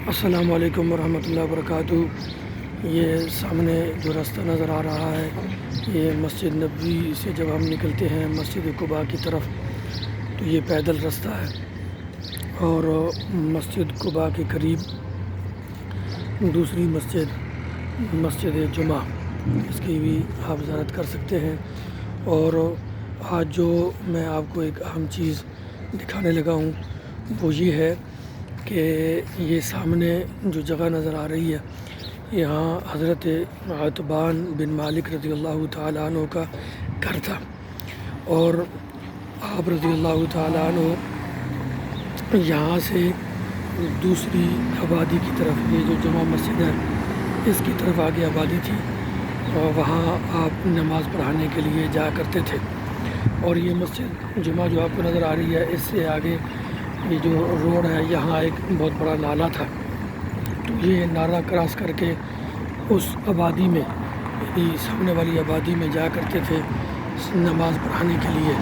السلام علیکم ورحمۃ اللہ وبرکاتہ۔ یہ سامنے جو راستہ نظر آ رہا ہے یہ مسجد نبوی سے جب ہم نکلتے ہیں مسجد قباء کی طرف تو یہ پیدل راستہ ہے، اور مسجد قباء کے قریب دوسری مسجد جمعہ، اس کی بھی آپ زیارت کر سکتے ہیں۔ اور آج جو میں آپ کو ایک اہم چیز دکھانے لگا ہوں وہ یہ ہے کہ یہ سامنے جو جگہ نظر آ رہی ہے یہاں حضرت عتبان بن مالک رضی اللہ تعالیٰ عنہ کا گھر تھا، اور آپ رضی اللہ تعالیٰ عنہ یہاں سے دوسری آبادی کی طرف، یہ جو جمعہ مسجد ہے اس کی طرف آگے آبادی تھی، اور وہاں آپ نماز پڑھانے کے لیے جایا کرتے تھے۔ اور یہ مسجد جمعہ جو آپ کو نظر آ رہی ہے اس سے آگے یہ جو روڈ ہے یہاں ایک بہت بڑا نالا تھا، تو یہ نالا کراس کر کے اس آبادی میں، یعنی سامنے والی آبادی میں جایا کرتے تھے نماز پڑھانے کے لیے۔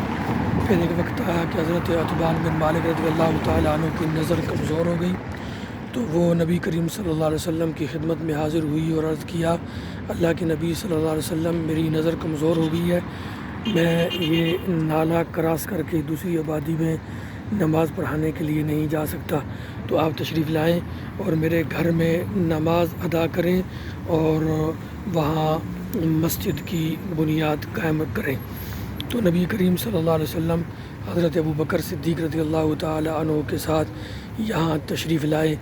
پھر ایک وقت آیا کہ حضرت عتبان بن مالک رضی اللہ تعالیٰ عنہ کی نظر کمزور ہو گئی، تو وہ نبی کریم صلی اللہ علیہ وسلم کی خدمت میں حاضر ہوئی اور عرض کیا، اللہ کے نبی صلی اللہ علیہ وسلم میری نظر کمزور ہو گئی ہے، میں یہ نالا کراس کر کے دوسری آبادی میں نماز پڑھانے کے لیے نہیں جا سکتا، تو آپ تشریف لائیں اور میرے گھر میں نماز ادا کریں اور وہاں مسجد کی بنیاد قائم کریں۔ تو نبی کریم صلی اللہ علیہ وسلم حضرت ابوبکر صدیق رضی اللہ تعالی عنہ کے ساتھ یہاں تشریف لائے۔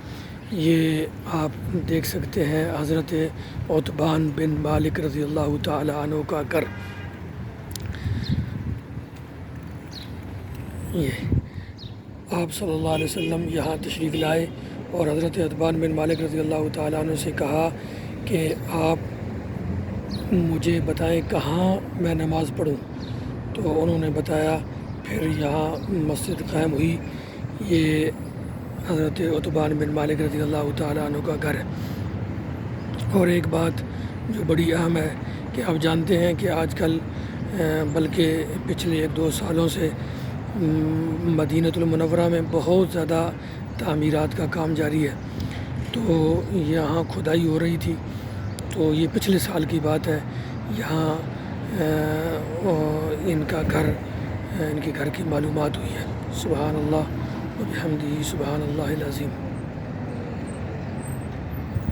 یہ آپ دیکھ سکتے ہیں حضرت عتبان بن مالک رضی اللہ تعالی عنہ کا گھر۔ یہ آپ صلی اللہ علیہ وسلم یہاں تشریف لائے اور حضرت عتبان بن مالک رضی اللہ تعالیٰ عنہ سے کہا کہ آپ مجھے بتائیں کہاں میں نماز پڑھوں، تو انہوں نے بتایا۔ پھر یہاں مسجد قائم ہوئی۔ یہ حضرت عتبان بن مالک رضی اللہ تعالیٰ عنہ کا گھر ہے۔ اور ایک بات جو بڑی اہم ہے کہ آپ جانتے ہیں کہ آج کل بلکہ پچھلے 1-2 سالوں سے مدینہ المنورہ میں بہت زیادہ تعمیرات کا کام جاری ہے، تو یہاں کھدائی ہو رہی تھی، تو یہ پچھلے سال کی بات ہے۔ یہاں ان کے گھر کی معلومات ہوئی ہے۔ سبحان اللہ و بحمدہ، سبحان اللہ العظیم۔